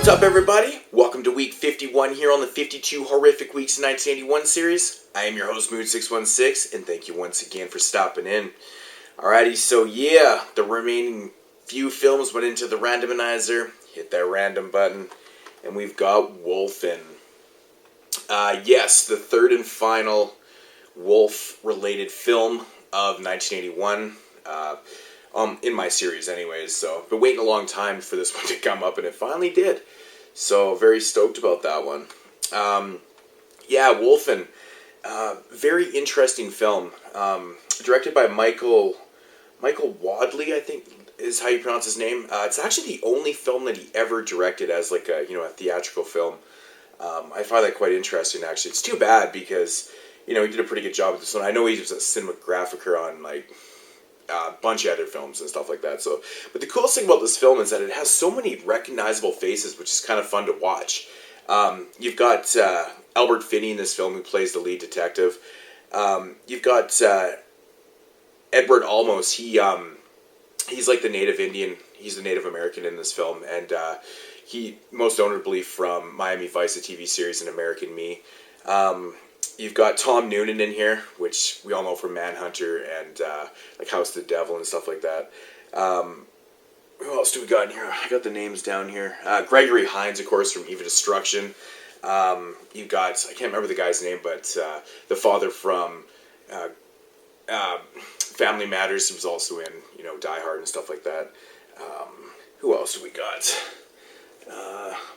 What's up, everybody? Welcome to week 51 here on the 52 Horrific Weeks in 1981 series. I am your host, Mood616, and thank you once again for stopping in. Alrighty, so yeah, the remaining few films went into the randomizer. Hit that random button, and we've got Wolfen. Yes, the third and final Wolf-related film of 1981. In my series anyways, so been waiting a long time for this one to come up, and it finally did. So very stoked about that one. Yeah, Wolfen, very interesting film. Directed by Michael Wadley, I think is how you pronounce his name. It's actually the only film that he ever directed as like a theatrical film. I find that quite interesting, actually. It's too bad because he did a pretty good job with this one. I know he was a cinematographer on like a bunch of other films and stuff like that. So, but the coolest thing about this film is that it has so many recognizable faces, which is kind of fun to watch. You've got Albert Finney in this film, who plays the lead detective. You've got Edward Olmos. He's like the Native Indian. He's the Native American in this film, and he most notably from Miami Vice, the TV series, and American Me. You've got Tom Noonan in here, which we all know from Manhunter and like House of the Devil and stuff like that. Who else do we got in here? I got the names down here. Gregory Hines, of course, from Eva Destruction. You've got, I can't remember the guy's name, but the father from Family Matters was also in, Die Hard and stuff like that. Who else do we got?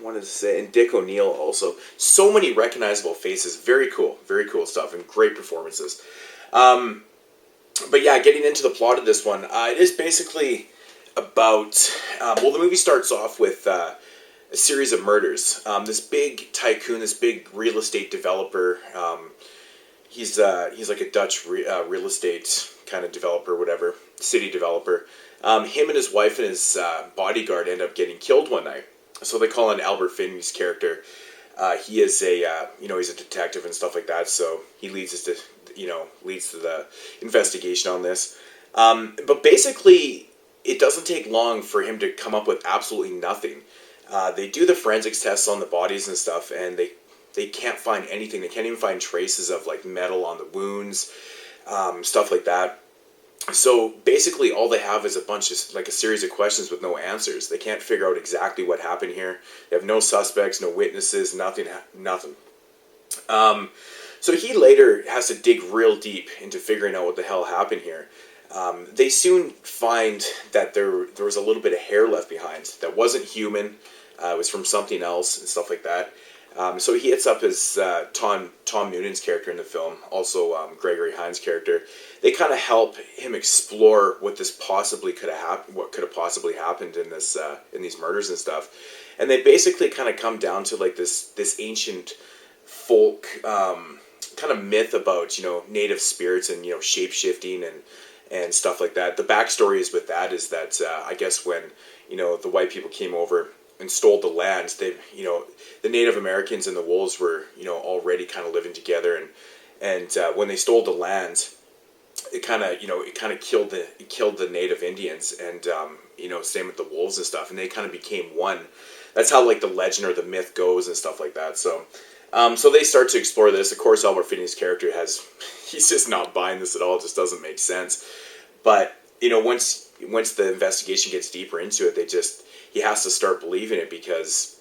Wanted to say, and Dick O'Neill also. So many recognizable faces. Very cool stuff, and great performances. But yeah, getting into the plot of this one, it is basically about, the movie starts off with a series of murders. This big tycoon, this big real estate developer, he's like a Dutch real estate kind of developer, whatever, city developer. Him and his wife and his bodyguard end up getting killed one night. So they call on Albert Finney's character. He is he's a detective and stuff like that. So he leads to the investigation on this. But basically, it doesn't take long for him to come up with absolutely nothing. They do the forensics tests on the bodies and stuff, and they can't find anything. They can't even find traces of like metal on the wounds, stuff like that. So basically all they have is a series of questions with no answers. They can't figure out exactly what happened here. They have no suspects, no witnesses, nothing. So he later has to dig real deep into figuring out what the hell happened here. They soon find that there was a little bit of hair left behind that wasn't human. It was from something else and stuff like that. So he hits up his Tom Noonan's character in the film, also Gregory Hines' character. They kind of help him explore what this possibly could have happened, what could have possibly happened in this in these murders and stuff. And they basically kind of come down to like this ancient folk kind of myth about native spirits and shape-shifting and stuff like that. The backstory is with that is that I guess when the white people came over and stole the lands, they the Native Americans and the wolves were already kind of living together, and when they stole the lands, it kind of killed the Native Indians, and same with the wolves and stuff, and they kind of became one. That's how like the legend or the myth goes and stuff like that. So so they start to explore this. Of course, Albert Finney's character he's just not buying this at all. It just doesn't make sense. But once the investigation gets deeper into it, he has to start believing it because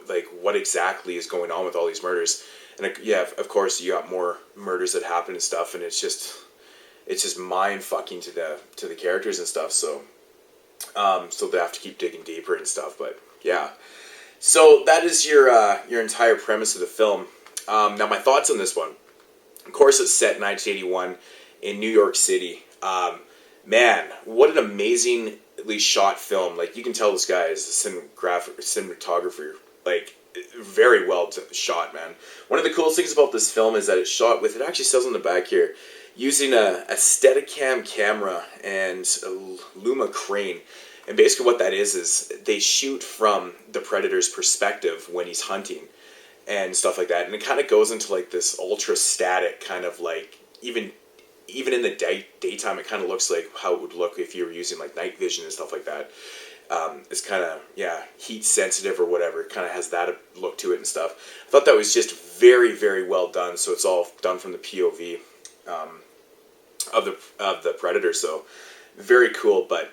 like what exactly is going on with all these murders. And yeah, of course you got more murders that happen and stuff, and it's just mind fucking to the characters and stuff. So so they have to keep digging deeper and stuff. But yeah, so that is your entire premise of the film. Now my thoughts on this one. Of course, it's set in 1981 in New York City. Man, what an amazingly shot film. Like, you can tell this guy is a cinematographer. Like, very well shot, man. One of the coolest things about this film is that it's shot with, it actually says on the back here, using a Steadicam camera and a Luma crane. And basically what that is they shoot from the predator's perspective when he's hunting and stuff like that. And it kind of goes into like this ultra static kind of like, even in the daytime, it kind of looks like how it would look if you were using like night vision and stuff like that. is kind of, yeah, heat sensitive or whatever. It kind of has that look to it and stuff. I thought that was just very, very well done. So it's all done from the POV of the Predator. So very cool. But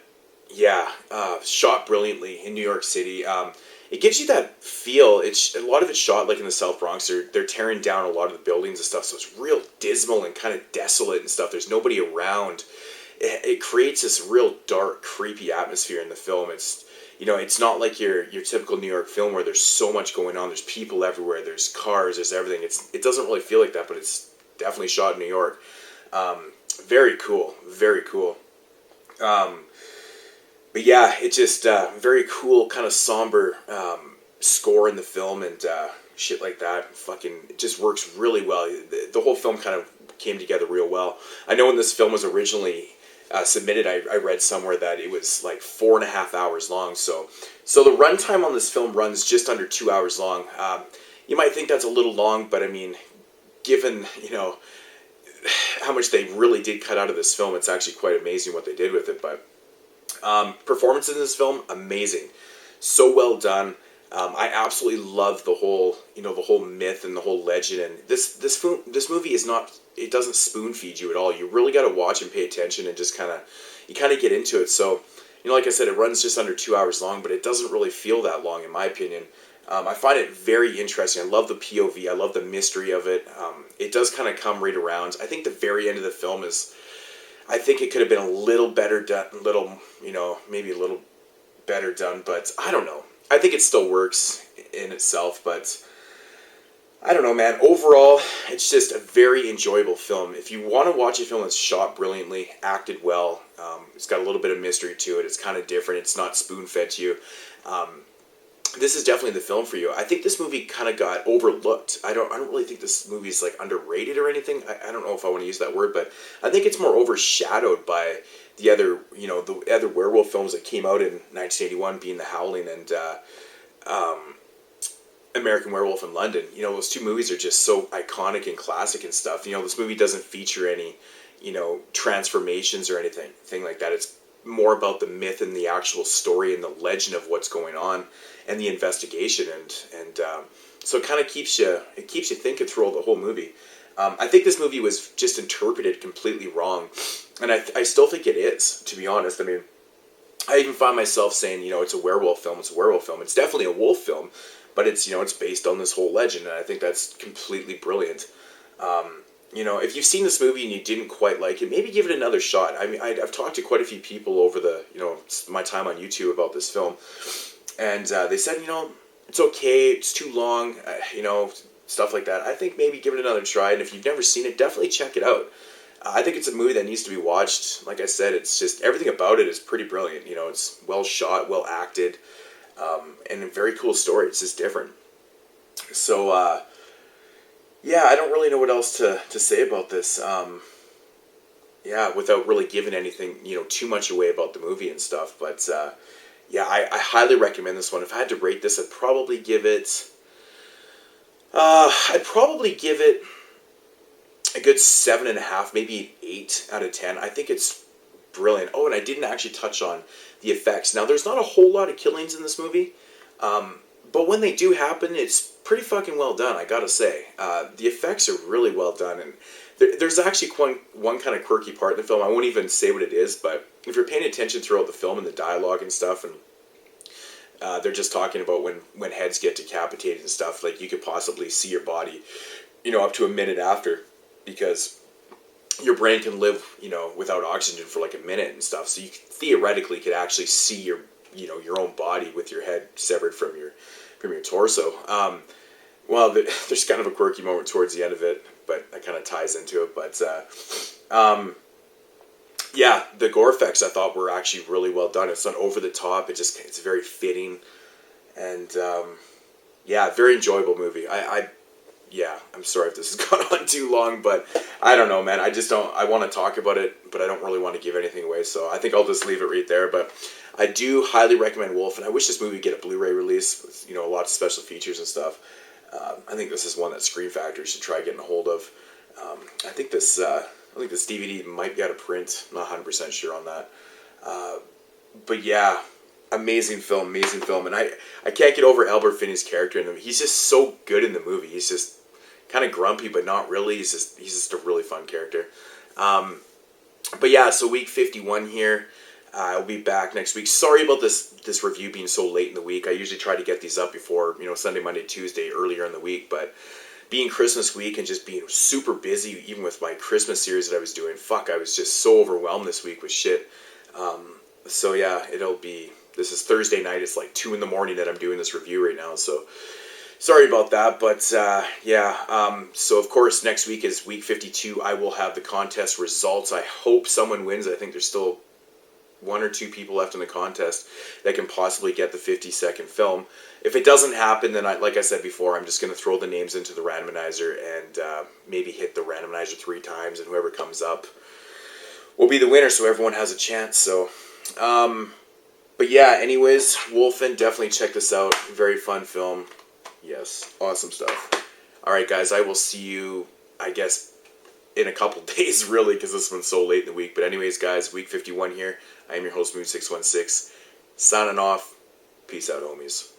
yeah, shot brilliantly in New York City. It gives you that feel. It's a lot of it's shot like in the South Bronx. They're tearing down a lot of the buildings and stuff, so it's real dismal and kind of desolate and stuff. There's nobody around. It creates this real dark, creepy atmosphere in the film. It's, you know, it's not like your typical New York film where there's so much going on. There's people everywhere. There's cars. There's everything. It doesn't really feel like that, but it's definitely shot in New York. Very cool. Very cool. But yeah, it's just very cool, kind of somber score in the film and shit like that. Fucking, it just works really well. The whole film kind of came together real well. I know when this film was originally submitted, I read somewhere that it was like 4.5 hours long. So the runtime on this film runs just under 2 hours long. You might think that's a little long, but I mean, given, you know, how much they really did cut out of this film, it's actually quite amazing what they did with it. But performances in this film, amazing, so well done. I absolutely love the whole myth and the whole legend. And this movie is not, it doesn't spoon feed you at all. You really got to watch and pay attention and just kind of get into it. So, you know, like I said, it runs just under 2 hours long, but it doesn't really feel that long in my opinion. I find it very interesting. I love the POV. I love the mystery of it. It does kind of come right around. I think the very end of the film is, I think it could have been a little better done, maybe a little better done, but I don't know. I think it still works in itself, but I don't know, man. Overall, it's just a very enjoyable film. If you want to watch a film that's shot brilliantly, acted well, it's got a little bit of mystery to it, it's kind of different, it's not spoon-fed to you, this is definitely the film for you. I think this movie kind of got overlooked. I don't really think this movie is like underrated or anything. I don't know if I want to use that word, but I think it's more overshadowed by the other, the other werewolf films that came out in 1981, being The Howling and American Werewolf in London. You know, those two movies are just so iconic and classic and stuff. You know, this movie doesn't feature any, transformations or anything like that. It's more about the myth and the actual story and the legend of what's going on and the investigation, and so it kind of keeps you thinking through the whole movie. I think this movie was just interpreted completely wrong, and I still think it is, to be honest. I mean, I even find myself saying, it's a werewolf film. It's a werewolf film. It's definitely a wolf film, but it's it's based on this whole legend, and I think that's completely brilliant. If you've seen this movie and you didn't quite like it, maybe give it another shot. I mean, I've talked to quite a few people over the, my time on YouTube about this film, and they said, it's okay, it's too long, stuff like that. I think maybe give it another try, and if you've never seen it, definitely check it out. I think it's a movie that needs to be watched. Like I said, it's just, everything about it is pretty brilliant. It's well shot, well acted, and a very cool story. It's just different. So, yeah, I don't really know what else to say about this. Without really giving anything, too much away about the movie and stuff. But, I highly recommend this one. If I had to rate this, I'd probably give it a good 7.5, maybe 8 out of 10. I think it's brilliant. Oh, and I didn't actually touch on the effects. Now, there's not a whole lot of killings in this movie, but when they do happen, it's pretty fucking well done, I gotta say. The effects are really well done, and there's actually one kind of quirky part in the film. I won't even say what it is, but if you're paying attention throughout the film and the dialogue and stuff, and they're just talking about when heads get decapitated and stuff, like you could possibly see your body, up to a minute after, because your brain can live, without oxygen for like a minute and stuff. So you theoretically could actually see your own body with your head severed from your torso. There's kind of a quirky moment towards the end of it, but that kind of ties into it. But the gore effects I thought were actually really well done. It's not over the top. It's very fitting, and very enjoyable movie. I'm sorry if this has gone on too long, but I don't know, man. I want to talk about it, but I don't really want to give anything away, so I think I'll just leave it right there. But I do highly recommend Wolfen. I wish this movie would get a Blu-ray release with, lots of special features and stuff. I think this is one that Screen Factory should try getting a hold of. I think this DVD might be out of print. I'm not 100% sure on that. But yeah, Amazing film, and I can't get over Albert Finney's character in them. He's just so good in the movie. He's just kind of grumpy, but not really. He's just a really fun character. But yeah, so week 51 here. I'll be back next week. Sorry about this review being so late in the week. I usually try to get these up before, Sunday, Monday, Tuesday, earlier in the week, but being Christmas week and just being super busy, even with my Christmas series that I was doing, I was just so overwhelmed this week with shit. So yeah, this is Thursday night. It's like 2 in the morning that I'm doing this review right now, so sorry about that, but so of course next week is week 52. I will have the contest results. I hope someone wins. I think there's still 1 or 2 people left in the contest that can possibly get the 50-second film. If it doesn't happen, then like I said before, I'm just going to throw the names into the randomizer and maybe hit the randomizer 3 times, and whoever comes up will be the winner, so everyone has a chance. So, but yeah, anyways, Wolfen, definitely check this out. Very fun film. Yes, awesome stuff. Alright guys, I will see you, I guess, in a couple days, really, because this one's so late in the week. But anyways, guys, week 51 here. I am your host, Moon616. Signing off. Peace out, homies.